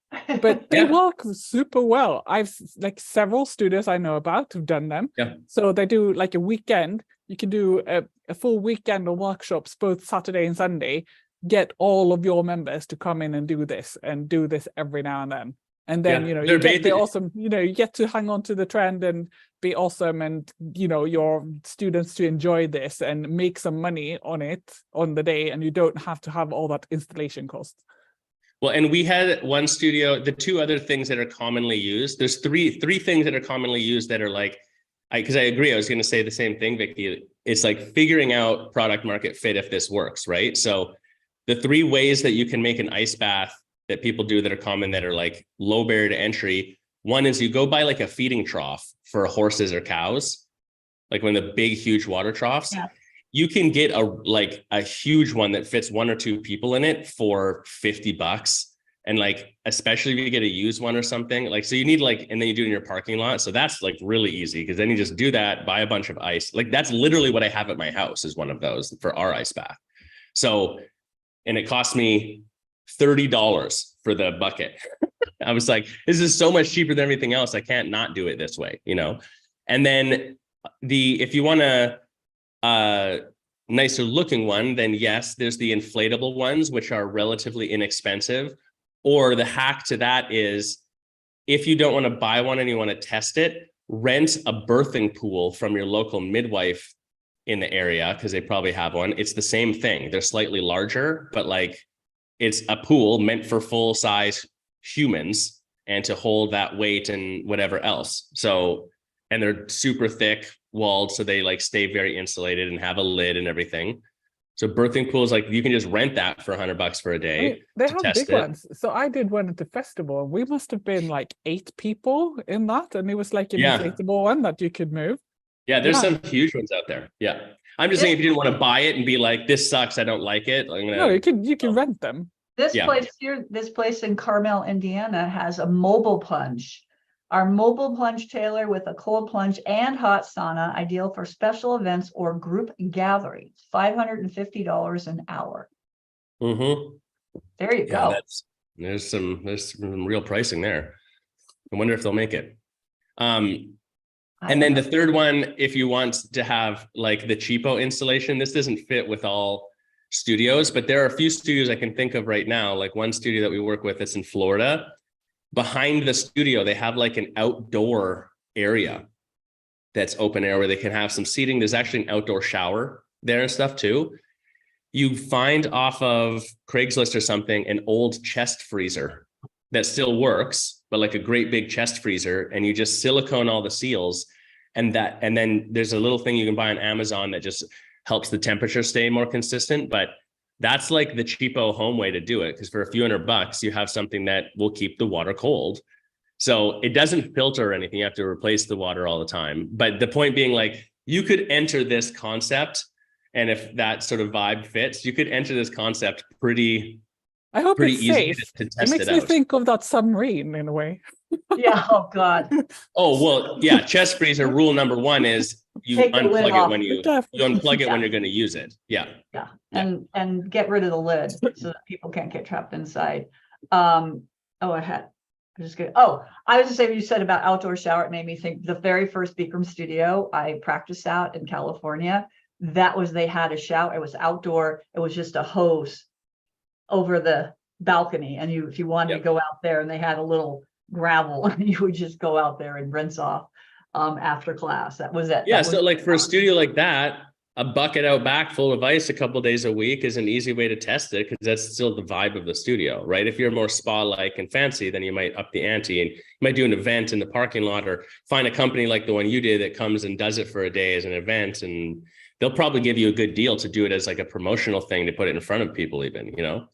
but they work super well. I've like several studios I know about who've done them. Yeah. So they do like a weekend. You can do a full weekend of workshops, both Saturday and Sunday. Get all of your members to come in and do this every now and then. And then, you know, you get the awesome, you know, you get to hang on to the trend and be awesome and, you know, your students to enjoy this and make some money on it on the day. And you don't have to have all that installation cost. Well, and we had one studio, the two other things that are commonly used, there's three things that are commonly used that are like, because I agree, I was going to say the same thing, Vicky. It's like figuring out product market fit if this works, right? So the three ways that you can make an ice bath that people do that are common that are like low barrier to entry. One is you go buy like a feeding trough for horses or cows, like one of the big, huge water troughs. Yeah. You can get a huge one that fits one or two people in it for $50. And like, especially if you get a used one or something, like, so you need like, and then you do it in your parking lot. So that's like really easy because then you just do that, buy a bunch of ice. Like that's literally what I have at my house is one of those for our ice bath. So, and it cost me $30 for the bucket. I was like, this is so much cheaper than everything else. I can't not do it this way, you know? And then if you want a nicer looking one, then yes, there's the inflatable ones, which are relatively inexpensive. Or the hack to that is if you don't want to buy one and you want to test it, rent a birthing pool from your local midwife in the area because they probably have one. It's the same thing. They're slightly larger, but like it's a pool meant for full size humans and to hold that weight and whatever else. So, and they're super thick walled, so they like stay very insulated and have a lid and everything. So birthing pools, like you can just rent that for $100 for a day. I mean, they have big ones. So I did one at the festival. We must have been like 8 people in that, and it was like an inflatable one that you could move. Yeah, there's some huge ones out there. Yeah, I'm just saying if you didn't want to buy it and be like, this sucks, I don't like it. No, you can rent them. This place in Carmel, Indiana, has a mobile plunge. Our mobile plunge tailor with a cold plunge and hot sauna, ideal for special events or group gatherings. $550 an hour. Mm-hmm. There you go. There's some real pricing there. I wonder if they'll make it. And then the third one, if you want to have like the cheapo installation, this doesn't fit with all studios, but there are a few studios I can think of right now. Like one studio that we work with that's in Florida. Behind the studio, they have like an outdoor area that's open air where they can have some seating. There's actually an outdoor shower there and stuff too. You find off of Craigslist or something an old chest freezer that still works, but like a great big chest freezer, and you just silicone all the seals, and then there's a little thing you can buy on Amazon that just helps the temperature stay more consistent. But that's like the cheapo home way to do it, because for a few $100 you have something that will keep the water cold. So it doesn't filter or anything. You have to replace the water all the time. But the point being, like, you could enter this concept, and if that sort of vibe fits, you could enter this concept pretty easy to test it out. It makes me think of that submarine in a way. Yeah. Oh God. Oh, well, yeah. Chest freezer rule number one is you unplug it when you unplug it when you're going to use it. Yeah. Yeah. And get rid of the lid so that people can't get trapped inside. I was just to say what you said about outdoor shower. It made me think the very first Bikram studio I practiced out in California, they had a shower. It was outdoor. It was just a hose over the balcony. And if you wanted to go out there, and they had a little gravel, and you would just go out there and rinse off after class. That was it. Yeah. So like for a studio like that, a bucket out back full of ice a couple of days a week is an easy way to test it, because that's still the vibe of the studio, right? If you're more spa-like and fancy, then you might up the ante, and you might do an event in the parking lot, or find a company like the one you did that comes and does it for a day as an event, and they'll probably give you a good deal to do it as like a promotional thing, to put it in front of people even, you know?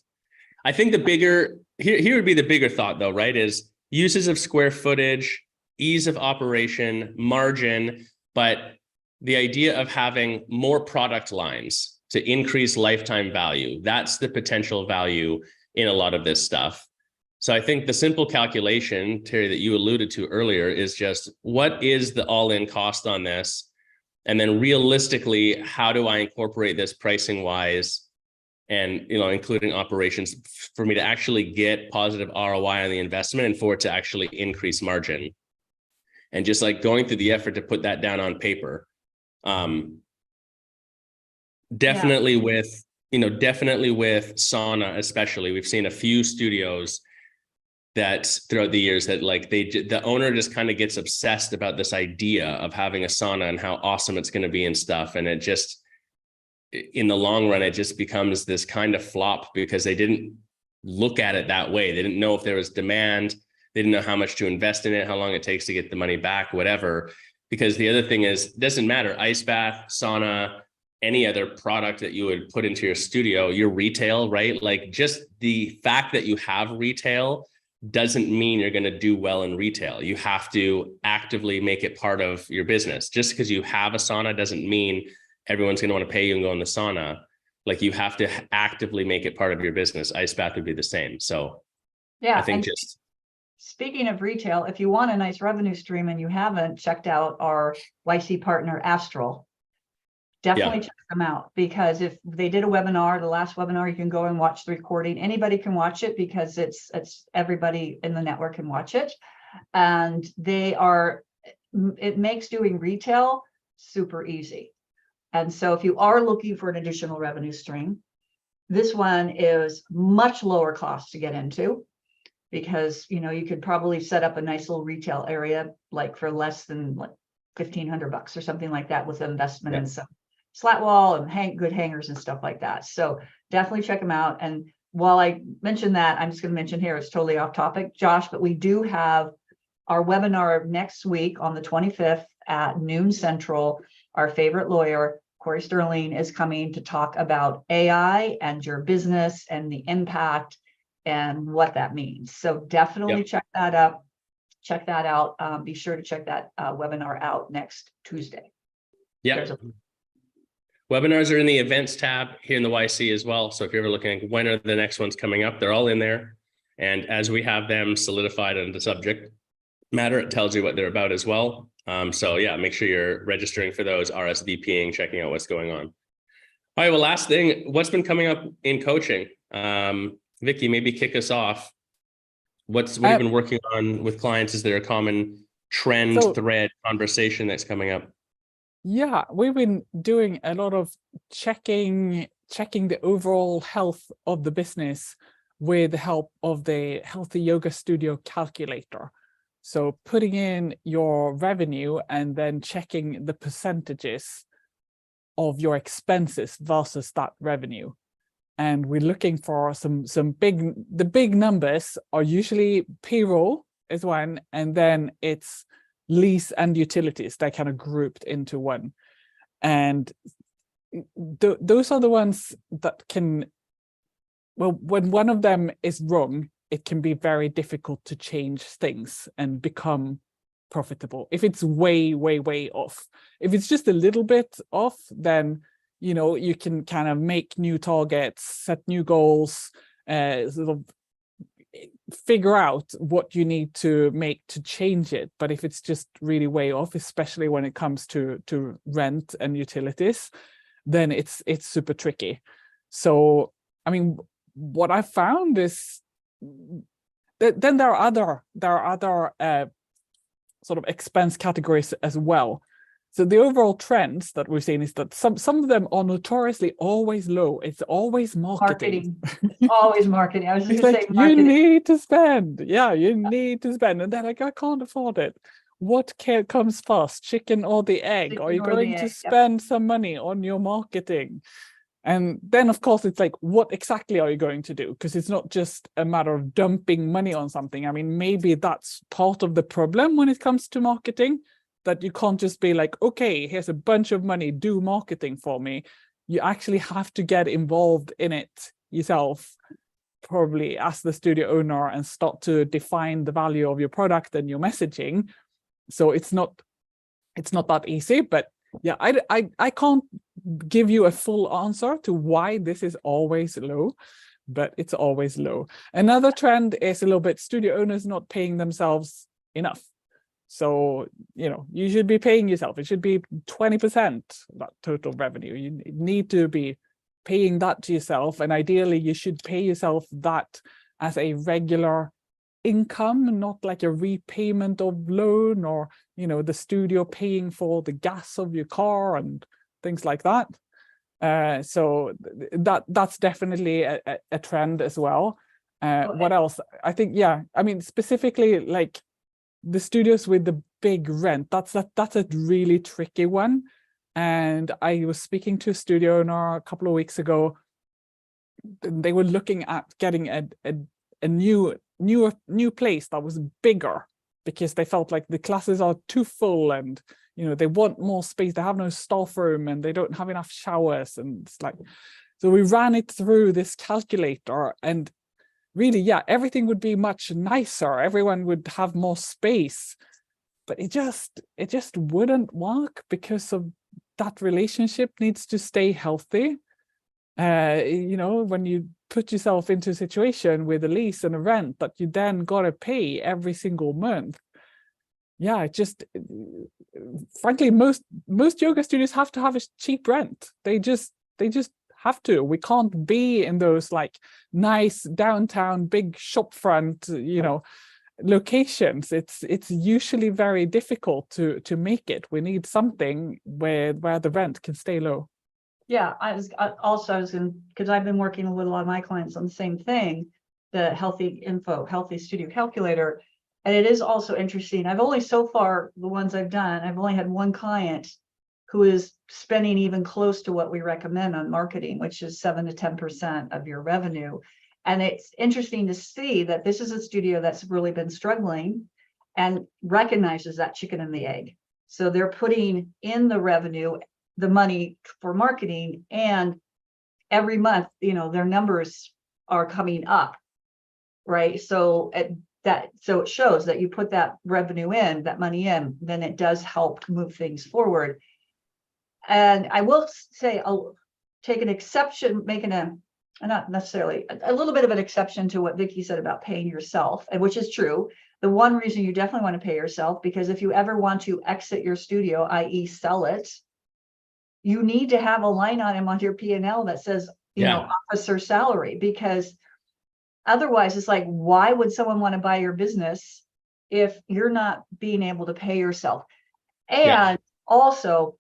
I think here would be the bigger thought though, right? Is uses of square footage, ease of operation, margin, but the idea of having more product lines to increase lifetime value. That's the potential value in a lot of this stuff. So I think the simple calculation, Terry, that you alluded to earlier is just, what is the all-in cost on this? And then realistically, how do I incorporate this pricing wise, and, you know, including operations, for me to actually get positive ROI on the investment and for it to actually increase margin? And just like going through the effort to put that down on paper. Definitely with sauna, especially, we've seen a few studios that throughout the years that like the owner just kind of gets obsessed about this idea of having a sauna and how awesome it's going to be and stuff. And it just, in the long run, it just becomes this kind of flop, because they didn't look at it that way. They didn't know if there was demand. They didn't know how much to invest in it, how long it takes to get the money back, whatever. Because the other thing is, it doesn't matter, ice bath, sauna, any other product that you would put into your studio, your retail, right? Like, just the fact that you have retail doesn't mean you're going to do well in retail. You have to actively make it part of your business. Just because you have a sauna doesn't mean everyone's going to want to pay you and go in the sauna. Like, you have to actively make it part of your business. Ice bath would be the same. So yeah, I think just... Speaking of retail, if you want a nice revenue stream and you haven't checked out our YC partner, Astral, definitely check them out, because if they did a webinar, the last webinar, you can go and watch the recording. Anybody can watch it, because it's everybody in the network can watch it. And it makes doing retail super easy. And so if you are looking for an additional revenue stream, this one is much lower cost to get into, because, you know, you could probably set up a nice little retail area, like for less than like $1,500 or something like that, with investment and some slat wall and good hangers and stuff like that. So definitely check them out. And while I mentioned that, I'm just going to mention here, it's totally off topic, Josh, but we do have our webinar next week on the 25th at noon Central. Our favorite lawyer, Corey Sterling, is coming to talk about AI and your business and the impact and what that means. So definitely check that out. Be sure to check that webinar out next Tuesday. Yeah. Webinars are in the events tab here in the YC as well. So if you're ever looking at when are the next ones coming up, they're all in there. And as we have them solidified on the subject matter, it tells you what they're about as well. So yeah, make sure you're registering for those, RSVPing, checking out what's going on. All right, well, last thing, what's been coming up in coaching? Vicky, maybe kick us off. What have you been working on with clients? Is there a common trend, thread, conversation that's coming up? Yeah, we've been doing a lot of checking the overall health of the business with the help of the Healthy Yoga Studio calculator. So putting in your revenue and then checking the percentages of your expenses versus that revenue. And we're looking for the big numbers are usually payroll is one, and then it's lease and utilities. They're kind of grouped into one. And those are the ones that can, well, when one of them is wrong, it can be very difficult to change things and become profitable. If it's way, way, way off. If it's just a little bit off, then, you know, you can kind of make new targets, set new goals, sort of figure out what you need to make to change it. But if it's just really way off, especially when it comes to rent and utilities, then it's super tricky. So, I mean, what I found is that then there are other sort of expense categories as well. So the overall trends that we're seeing is that some of them are notoriously always low. It's always marketing. Always marketing. I was just going to say marketing. You need to spend. Yeah, you need to spend. And they're like, I can't afford it. What comes first, chicken or the egg? Are you going to spend some money on your marketing? And then, of course, it's like, what exactly are you going to do? Because it's not just a matter of dumping money on something. I mean, maybe that's part of the problem when it comes to marketing, that you can't just be like, okay, here's a bunch of money, do marketing for me. You actually have to get involved in it yourself, probably as the studio owner, and start to define the value of your product and your messaging. So it's not that easy, but yeah, I can't give you a full answer to why this is always low, but it's always low. Another trend is a little bit studio owners not paying themselves enough. So, you know, you should be paying yourself. It should be 20% that total revenue. You need to be paying that to yourself. And ideally, you should pay yourself that as a regular income, not like a repayment of loan, or, you know, the studio paying for the gas of your car and things like that. So that's definitely a trend as well. What else? I think, yeah, I mean, specifically like the studios with the big rent, that's a really tricky one. And I was speaking to a studio owner a couple of weeks ago. They were looking at getting a new place that was bigger, because they felt like the classes are too full, and, you know, they want more space. They have no staff room and they don't have enough showers. And it's like, so we ran it through this calculator, and really, yeah, everything would be much nicer. Everyone would have more space, but it just wouldn't work, because of that relationship needs to stay healthy. You know, when you put yourself into a situation with a lease and a rent that you then gotta pay every single month, yeah, it just, frankly, most yoga studios have to have a cheap rent. They just have to. We can't be in those like nice downtown big shopfront, you know, locations. It's usually very difficult to make it. We need something where the rent can stay low. Yeah, I was because I've been working with a lot of my clients on the same thing, the Healthy Studio calculator. And it is also interesting. I've only, so far, the ones I've done, I've only had one client who is spending even close to what we recommend on marketing, which is 7 to 10% of your revenue. And it's interesting to see that this is a studio that's really been struggling and recognizes that chicken and the egg. So they're putting in the revenue, the money for marketing, and every month, you know, their numbers are coming up, right? So it shows that you put that revenue in, that money in, then it does help move things forward. And I will say, I'll take an exception, not necessarily, a little bit of an exception to what Vicky said about paying yourself, and which is true. The one reason you definitely want to pay yourself, because if you ever want to exit your studio, i.e. sell it, you need to have a line item on your P&L that says, you know, officer salary, because Otherwise, it's like, why would someone want to buy your business if you're not being able to pay yourself? And also,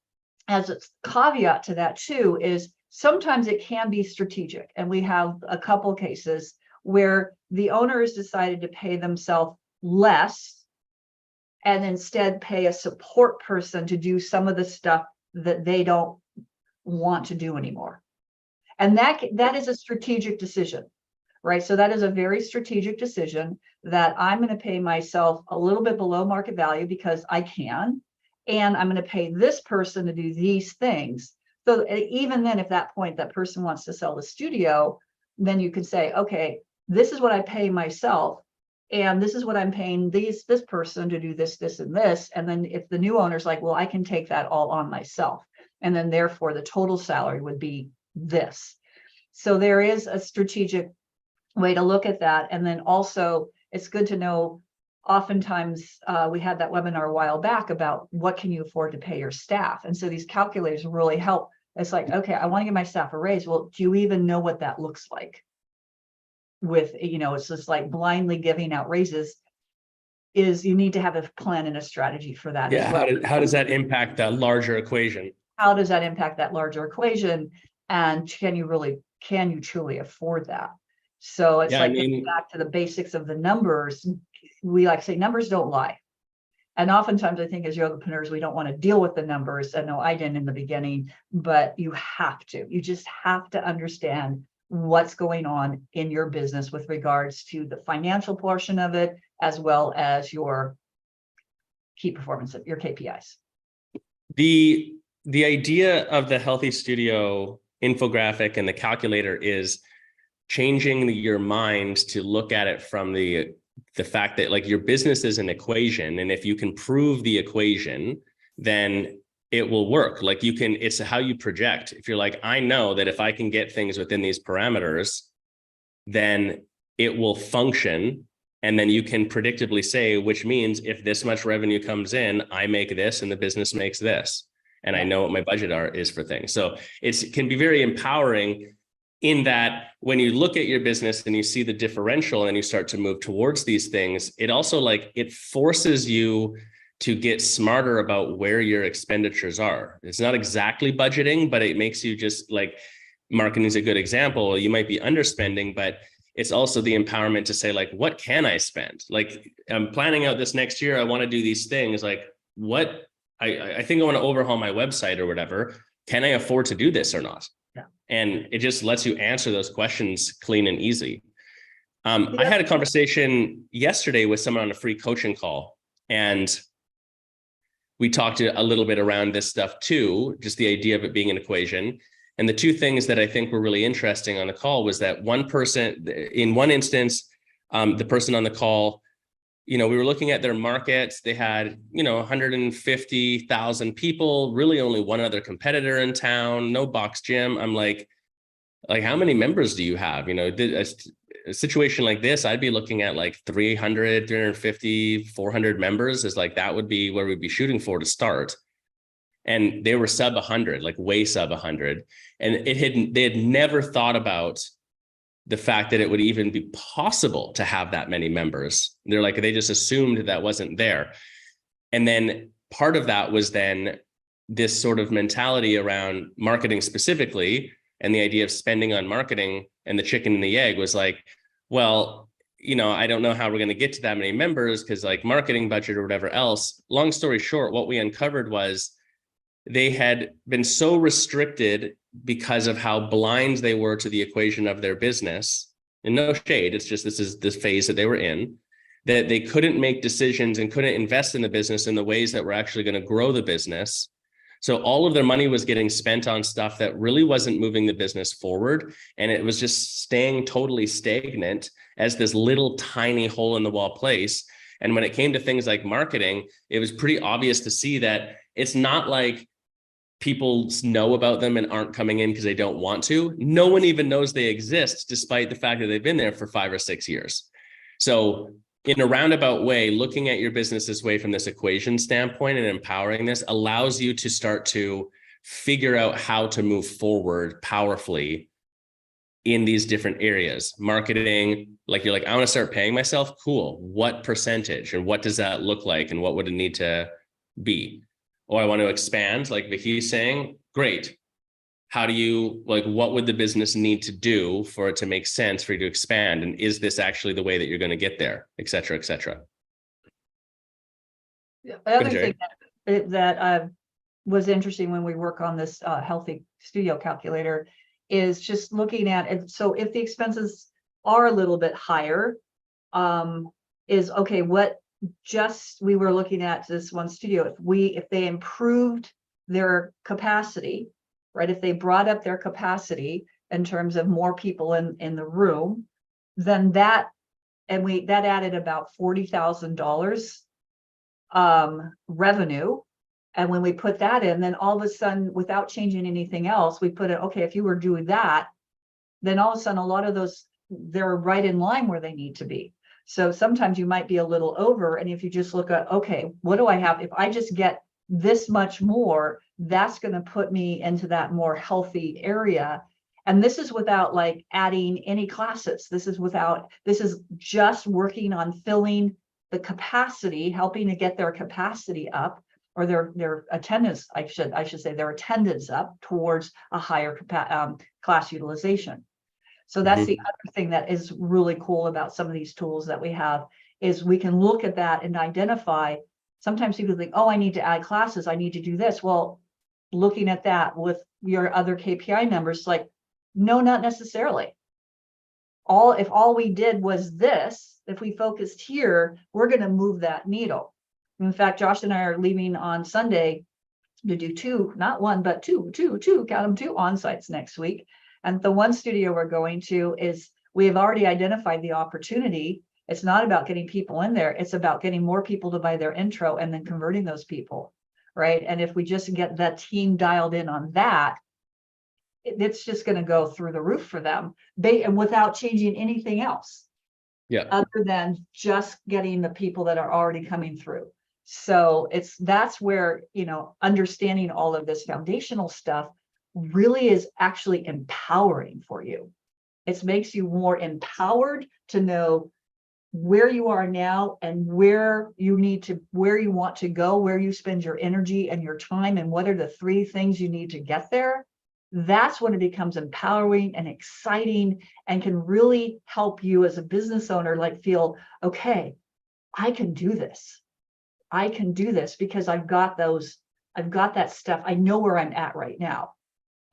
as a caveat to that too, is sometimes it can be strategic. And we have a couple cases where the owner has decided to pay themselves less and instead pay a support person to do some of the stuff that they don't want to do anymore. And that is a strategic decision, right? So that is a very strategic decision that I'm going to pay myself a little bit below market value because I can, and I'm going to pay this person to do these things. So even then, if that point that person wants to sell the studio, then you could say, okay, this is what I pay myself, and this is what I'm paying this person to do this, this, and this. And then if the new owner's like, well, I can take that all on myself, and then therefore the total salary would be this. So there is a strategic way to look at that. And then also it's good to know, oftentimes we had that webinar a while back about what can you afford to pay your staff. And so these calculators really help. It's like, okay, I want to give my staff a raise. Well, do you even know what that looks like? With, it's just like blindly giving out raises. Is you need to have a plan and a strategy for that as well. How does that impact that larger equation? How does that impact that larger equation? And can you truly afford that? So it's getting back to the basics of the numbers. We like to say numbers don't lie. And oftentimes I think as yogapreneurs, we don't want to deal with the numbers. I know I didn't in the beginning, but you just have to understand what's going on in your business with regards to the financial portion of it, as well as your key performance, your KPIs. The idea of the Healthy Studio infographic and the calculator is changing your mind to look at it from the fact that like your business is an equation, and if you can prove the equation, then it will work. Like it's how you project. If you're like, I know that if I can get things within these parameters, then it will function. And then you can predictably say, which means if this much revenue comes in, I make this and the business makes this. And I know what my budget is for things. So it can be very empowering in that when you look at your business and you see the differential and you start to move towards these things, it also it forces you to get smarter about where your expenditures are. It's not exactly budgeting, but it makes you just marketing is a good example. You might be underspending, but it's also the empowerment to say what can I spend? I'm planning out this next year. I want to do these things. What I think I want to overhaul my website or whatever. Can I afford to do this or not? Yeah. And it just lets you answer those questions clean and easy. I had a conversation yesterday with someone on a free coaching call, and we talked a little bit around this stuff too, just the idea of it being an equation. And the two things that I think were really interesting on the call was that one person, in one instance, the person on the call, we were looking at their markets. They had, 150,000 people, really only one other competitor in town, no box gym. I'm like, how many members do you have? A situation like this, I'd be looking at 300, 350, 400 members is that would be where we'd be shooting for to start. And they were sub 100, way sub 100. And they had never thought about the fact that it would even be possible to have that many members. They're they just assumed that wasn't there. And then part of that was then this sort of mentality around marketing specifically, and the idea of spending on marketing, and the chicken and the egg was well, I don't know how we're going to get to that many members because marketing budget or whatever else. Long story short, what we uncovered was they had been so restricted because of how blind they were to the equation of their business. And no shade, it's just this is this phase that they were in, that they couldn't make decisions and couldn't invest in the business in the ways that were actually going to grow the business. So all of their money was getting spent on stuff that really wasn't moving the business forward. And it was just staying totally stagnant as this little tiny hole in the wall place. And when it came to things like marketing, it was pretty obvious to see that it's not like people know about them and aren't coming in because they don't want to. No one even knows they exist, despite the fact that they've been there for 5 or 6 years. So in a roundabout way, looking at your business this way from this equation standpoint and empowering this allows you to start to figure out how to move forward powerfully in these different areas. Marketing, like you're like, I want to start paying myself. Cool. What percentage and what does that look like? And what would it need to be? Or I want to expand, like Vicky's saying, great. How do you, like, what would the business need to do for it to make sense for you to expand? And is this actually the way that you're going to get there, et cetera, et cetera? The other thing that was interesting when we work on this healthy studio calculator is just looking at it. So if the expenses are a little bit higher, is okay, what just we were looking at this one studio, if they improved their capacity, right? If they brought up their capacity in terms of more people in the room, then that added about $40,000 revenue. And when we put that in, then all of a sudden, without changing anything else, we put it, okay, if you were doing that, then all of a sudden, a lot of those, they're right in line where they need to be. So sometimes you might be a little over. And if you just look at, okay, what do I have? If I just get this much more, that's going to put me into that more healthy area. And this is without like adding any classes. This is just working on filling the capacity, helping to get their capacity up, or their attendance, I should say their attendance up towards a higher class utilization. So that's the other thing that is really cool about some of these tools that we have, is we can look at that and identify. Sometimes people think, oh, I need to add classes, I need to do this. Well, looking at that with your other KPI numbers, like, no, not necessarily. If all we did was this, if we focused here, we're going to move that needle. In fact, Josh and I are leaving on Sunday to do two, not one, but two, count them, 2 on-sites next week. And the one studio we're going to is, we have already identified the opportunity. It's not about getting people in there. It's about getting more people to buy their intro and then converting those people, right? And if we just get that team dialed in on that, it's just going to go through the roof for them, and without changing anything else. Yeah. Other than just getting the people that are already coming through. So that's where, understanding all of this foundational stuff really is actually empowering for you. It makes you more empowered to know where you are now and where you want to go, where you spend your energy and your time, and what are the 3 things you need to get there. That's when it becomes empowering and exciting and can really help you as a business owner, like, feel, okay, I can do this. I can do this because I've got that stuff. I know where I'm at right now.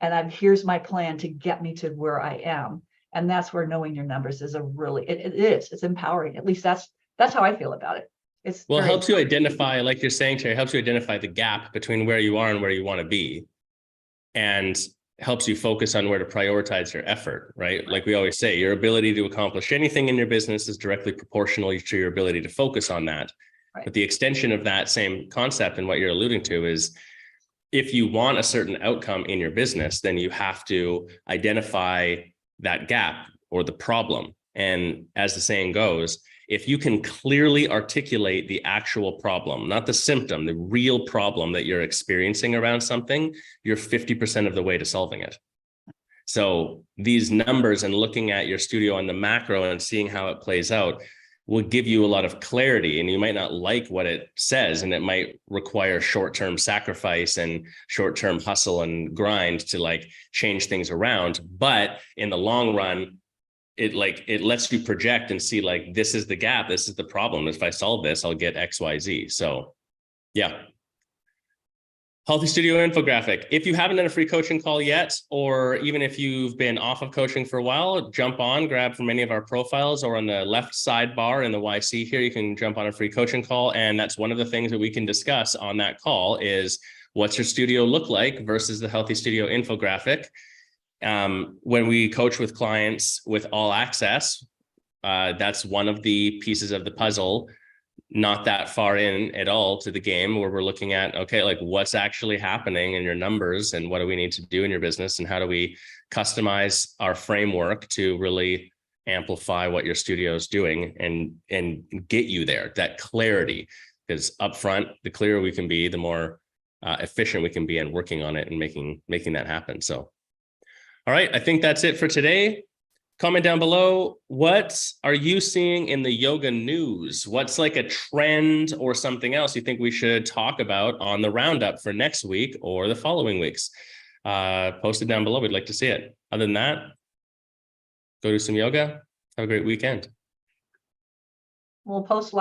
And here's my plan to get me to where I am. And that's where knowing your numbers is it's empowering. At least that's how I feel about it. It helps you identify, like you're saying, Terry, helps you identify the gap between where you are and where you want to be. And helps you focus on where to prioritize your effort, right? Like we always say, your ability to accomplish anything in your business is directly proportional to your ability to focus on that. Right. But the extension of that same concept and what you're alluding to is, if you want a certain outcome in your business, then you have to identify that gap or the problem. And as the saying goes, if you can clearly articulate the actual problem, not the symptom, the real problem that you're experiencing around something, you're 50% of the way to solving it. So these numbers and looking at your studio on the macro and seeing how it plays out will give you a lot of clarity. And you might not like what it says, and it might require short-term sacrifice and short-term hustle and grind to like change things around. But in the long run, it lets you project and see, like, this is the gap, this is the problem. If I solve this, I'll get XYZ. So yeah. Healthy Studio infographic. If you haven't done a free coaching call yet, or even if you've been off of coaching for a while, jump on, grab from any of our profiles, or on the left sidebar in the YC here, you can jump on a free coaching call. And that's one of the things that we can discuss on that call is, what's your studio look like versus the Healthy Studio infographic. When we coach with clients with all access, that's one of the pieces of the puzzle, not that far in at all to the game, where we're looking at, okay, like, what's actually happening in your numbers and what do we need to do in your business, and how do we customize our framework to really amplify what your studio is doing and get you there, that clarity. Because upfront, the clearer we can be, the more efficient we can be in working on it and making that happen. So all right, I think that's it for today. comment down below. What are you seeing in the yoga news? What's like a trend or something else you think we should talk about on the Roundup for next week or the following weeks? Post it down below. We'd like to see it. Other than that, go do some yoga. Have a great weekend. We'll post